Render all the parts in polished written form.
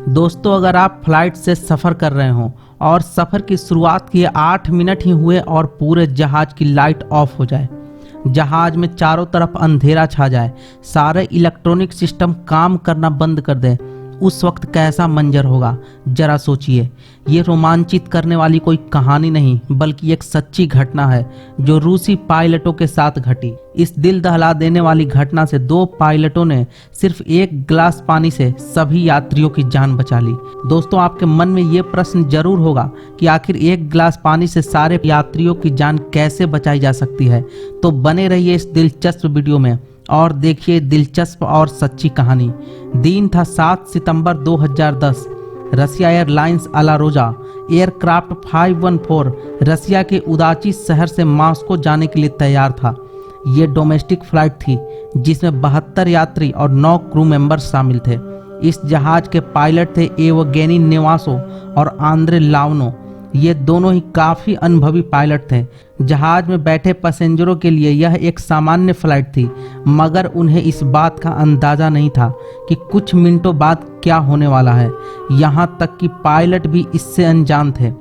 दोस्तों, अगर आप फ्लाइट से सफ़र कर रहे हो और सफ़र की शुरुआत किए 8 मिनट ही हुए और पूरे जहाज़ की लाइट ऑफ हो जाए, जहाज़ में चारों तरफ अंधेरा छा जाए, सारे इलेक्ट्रॉनिक सिस्टम काम करना बंद कर दें, उस वक्त कैसा मंजर होगा जरा सोचिए। ये रोमांचित करने वाली कोई कहानी नहीं बल्कि एक सच्ची घटना है जो रूसी पायलटों के साथ घटी। इस दिल दहला देने वाली घटना से 2 पायलटों ने सिर्फ 1 गिलास पानी से सभी यात्रियों की जान बचा ली। दोस्तों, आपके मन में ये प्रश्न जरूर होगा कि आखिर 1 गिलास पानी से सारे यात्रियों की जान कैसे बचाई जा सकती है। तो बने रहिए इस दिलचस्प वीडियो में और देखिए दिलचस्प और सच्ची कहानी। दिन था 7 सितंबर 2010। रसिया एयरलाइंस अलारोजा एयरक्राफ्ट 514 रसिया के उदाची शहर से मॉस्को जाने के लिए तैयार था। ये डोमेस्टिक फ्लाइट थी जिसमें 72 यात्री और 9 क्रू मेंबर्स शामिल थे। इस जहाज के पायलट थे एवगेनी नेवासो और आंद्रे लावनो। ये दोनों ही काफ़ी अनुभवी पायलट थे। जहाज में बैठे पैसेंजरों के लिए यह एक सामान्य फ्लाइट थी, मगर उन्हें इस बात का अंदाज़ा नहीं था कि कुछ मिनटों बाद क्या होने वाला है। यहाँ तक कि पायलट भी इससे अनजान थे।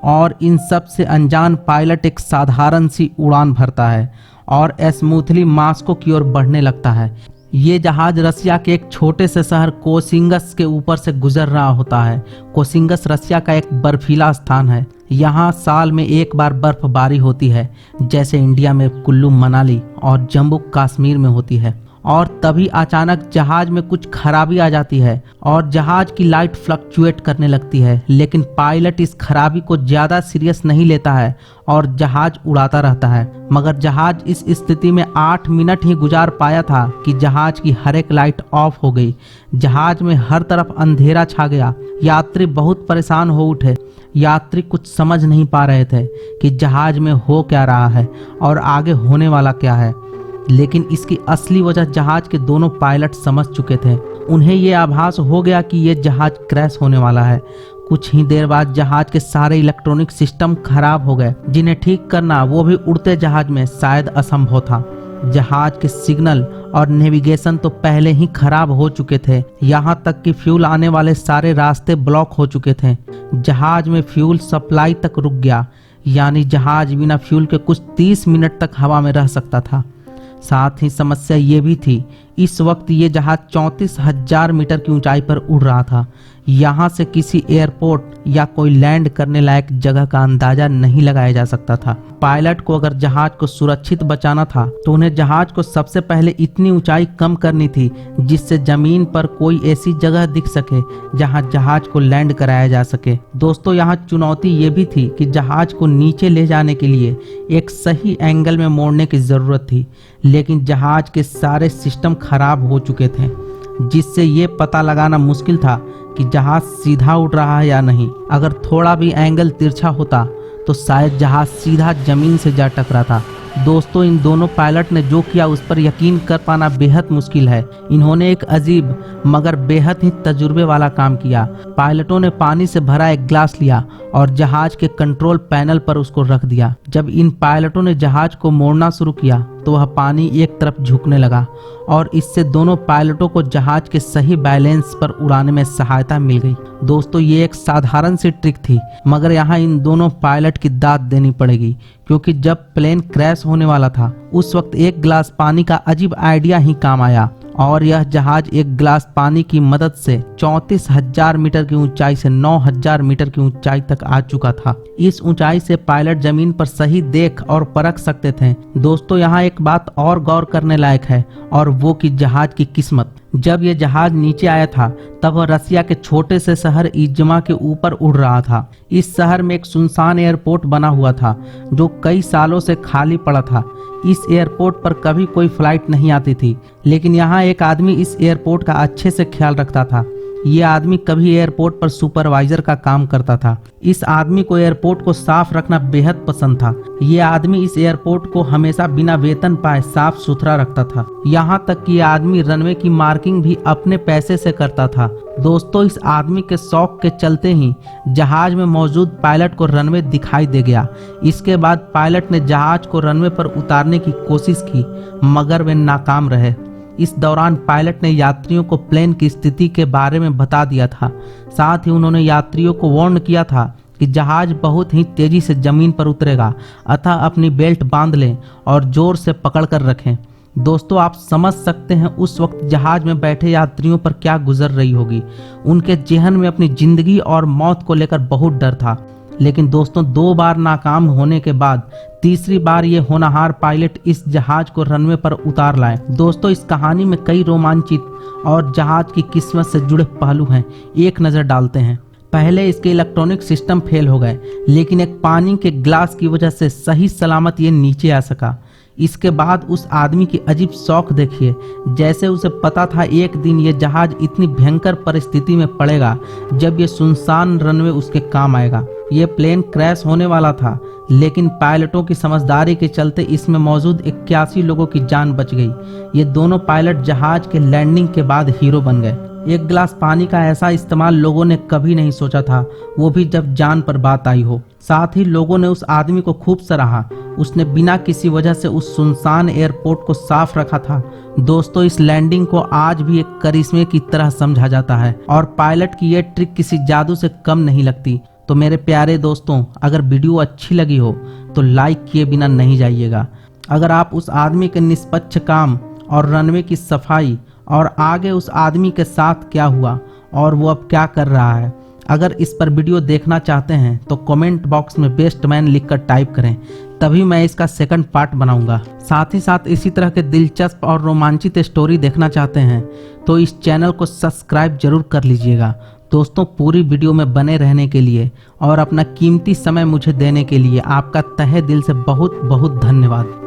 और इन सब से अनजान पायलट एक साधारण सी उड़ान भरता है और स्मूथली मॉस्को की ओर बढ़ने लगता है। ये जहाज रसिया के एक छोटे से शहर कोसिंगस के ऊपर से गुजर रहा होता है। कोसिंगस रसिया का एक बर्फीला स्थान है। यहाँ साल में एक बार बर्फबारी होती है, जैसे इंडिया में कुल्लू मनाली और जम्मू कश्मीर में होती है। और तभी अचानक जहाज में कुछ खराबी आ जाती है और जहाज की लाइट फ्लक्चुएट करने लगती है। लेकिन पायलट इस खराबी को ज़्यादा सीरियस नहीं लेता है और जहाज उड़ाता रहता है। मगर जहाज इस स्थिति में 8 मिनट ही गुजार पाया था कि जहाज की हर एक लाइट ऑफ हो गई। जहाज में हर तरफ अंधेरा छा गया। यात्री बहुत परेशान हो उठे। यात्री कुछ समझ नहीं पा रहे थे कि जहाज में हो क्या रहा है और आगे होने वाला क्या है। लेकिन इसकी असली वजह जहाज के दोनों पायलट समझ चुके थे। उन्हें यह आभास हो गया कि यह जहाज क्रैश होने वाला है। कुछ ही देर बाद जहाज के सारे इलेक्ट्रॉनिक सिस्टम खराब हो गए, जिन्हें ठीक करना वो भी उड़ते जहाज में शायद असंभव था। जहाज के सिग्नल और नेविगेशन तो पहले ही खराब हो चुके थे। यहाँ तक कि फ्यूल आने वाले सारे रास्ते ब्लॉक हो चुके थे। जहाज में फ्यूल सप्लाई तक रुक गया, यानी जहाज बिना फ्यूल के कुछ 30 मिनट तक हवा में रह सकता था। साथ ही समस्या ये भी थी, इस वक्त ये जहाज 34,000 मीटर की ऊंचाई पर उड़ रहा था। यहाँ से किसी एयरपोर्ट या कोई लैंड करने लायक जगह का अंदाजा नहीं लगाया जा सकता था। पायलट को अगर जहाज को सुरक्षित बचाना था तो उन्हें जहाज को सबसे पहले इतनी ऊंचाई कम करनी थी जिससे जमीन पर कोई ऐसी जगह दिख सके जहां जहाज को लैंड कराया जा सके। दोस्तों, यहाँ चुनौती ये भी थी कि जहाज को नीचे ले जाने के लिए एक सही एंगल में मोड़ने की जरूरत थी। लेकिन जहाज के सारे सिस्टम खराब हो चुके थे, जिससे ये पता लगाना मुश्किल था कि जहाज सीधा उड़ रहा है या नहीं। अगर थोड़ा भी एंगल तिरछा होता तो शायद जहाज सीधा जमीन से जा टकराता। दोस्तों, इन दोनों पायलट ने जो किया उस पर यकीन कर पाना बेहद मुश्किल है। इन्होंने एक अजीब मगर बेहद ही तजुर्बे वाला काम किया। पायलटों ने पानी से भरा एक गिलास लिया और जहाज के कंट्रोल पैनल पर उसको रख दिया। जब इन पायलटों ने जहाज को मोड़ना शुरू किया तो वह पानी एक तरफ झुकने लगा और इससे दोनों पायलटों को जहाज के सही बैलेंस पर उड़ाने में सहायता मिल गई। दोस्तों, ये एक साधारण सी ट्रिक थी, मगर यहाँ इन दोनों पायलट की दाद देनी पड़ेगी, क्योंकि जब प्लेन क्रैश होने वाला था उस वक्त 1 गिलास पानी का अजीब आइडिया ही काम आया। और यह जहाज 1 गिलास पानी की मदद से 34,000 मीटर की ऊंचाई से 9,000 मीटर की ऊंचाई तक आ चुका था। इस ऊंचाई से पायलट जमीन पर सही देख और परख सकते थे। दोस्तों, यहाँ एक बात और गौर करने लायक है, और वो कि जहाज की किस्मत। जब यह जहाज नीचे आया था तब वह रसिया के छोटे से शहर इज्मा के ऊपर उड़ रहा था। इस शहर में एक सुनसान एयरपोर्ट बना हुआ था जो कई सालों से खाली पड़ा था। इस एयरपोर्ट पर कभी कोई फ्लाइट नहीं आती थी, लेकिन यहाँ एक आदमी इस एयरपोर्ट का अच्छे से ख्याल रखता था। ये आदमी कभी एयरपोर्ट पर सुपरवाइजर का काम करता था। इस आदमी को एयरपोर्ट को साफ रखना बेहद पसंद था। ये आदमी इस एयरपोर्ट को हमेशा बिना वेतन पाए साफ सुथरा रखता था। यहाँ तक कि ये आदमी रनवे की मार्किंग भी अपने पैसे से करता था। दोस्तों, इस आदमी के शौक के चलते ही जहाज में मौजूद पायलट को रनवे दिखाई दे गया। इसके बाद पायलट ने जहाज को रनवे पर उतारने की कोशिश की, मगर वे नाकाम रहे। इस दौरान पायलट ने यात्रियों को प्लेन की स्थिति के बारे में बता दिया था। साथ ही उन्होंने यात्रियों को वार्न किया था कि जहाज बहुत ही तेजी से जमीन पर उतरेगा, अतः अपनी बेल्ट बांध लें और जोर से पकड़ कर रखें। दोस्तों, आप समझ सकते हैं उस वक्त जहाज में बैठे यात्रियों पर क्या गुजर रही होगी। उनके जेहन में अपनी जिंदगी और मौत को लेकर बहुत डर था। लेकिन दोस्तों, 2 बार नाकाम होने के बाद तीसरी बार ये होनहार पायलट इस जहाज को रनवे पर उतार लाए। दोस्तों, इस कहानी में कई रोमांचित और जहाज की किस्मत से जुड़े पहलू हैं, एक नज़र डालते हैं। पहले इसके इलेक्ट्रॉनिक सिस्टम फेल हो गए, लेकिन एक पानी के ग्लास की वजह से सही सलामत ये नीचे आ सका। इसके बाद उस आदमी की अजीब शौक देखिए, जैसे उसे पता था एक दिन ये जहाज इतनी भयंकर परिस्थिति में पड़ेगा जब ये सुनसान रनवे उसके काम आएगा। ये प्लेन क्रैश होने वाला था, लेकिन पायलटों की समझदारी के चलते इसमें मौजूद 81 लोगों की जान बच गई। ये दोनों पायलट जहाज के लैंडिंग के बाद हीरो बन गए। एक गिलास पानी का ऐसा इस्तेमाल लोगों ने कभी नहीं सोचा था, वो भी जब जान पर बात आई हो। साथ ही लोगों ने उस आदमी को खूब सराहा, उसने बिना किसी वजह से उस सुनसान एयरपोर्ट को साफ रखा था। दोस्तों, इस लैंडिंग को आज भी एक करिश्मे की तरह समझा जाता है और पायलट की ये ट्रिक किसी जादू से कम नहीं लगती। तो मेरे प्यारे दोस्तों, अगर वीडियो अच्छी लगी हो तो लाइक किए बिना नहीं जाइएगा। अगर आप उस आदमी के निष्पक्ष काम और रनवे की सफाई और आगे उस आदमी के साथ क्या हुआ और वो अब क्या कर रहा है, अगर इस पर वीडियो देखना चाहते हैं तो कमेंट बॉक्स में बेस्ट मैन लिखकर टाइप करें, तभी मैं इसका सेकंड पार्ट बनाऊंगा। साथ ही साथ इसी तरह के दिलचस्प और रोमांचित स्टोरी देखना चाहते हैं तो इस चैनल को सब्सक्राइब जरूर कर लीजिएगा। दोस्तों, पूरी वीडियो में बने रहने के लिए और अपना कीमती समय मुझे देने के लिए आपका तहे दिल से बहुत बहुत धन्यवाद।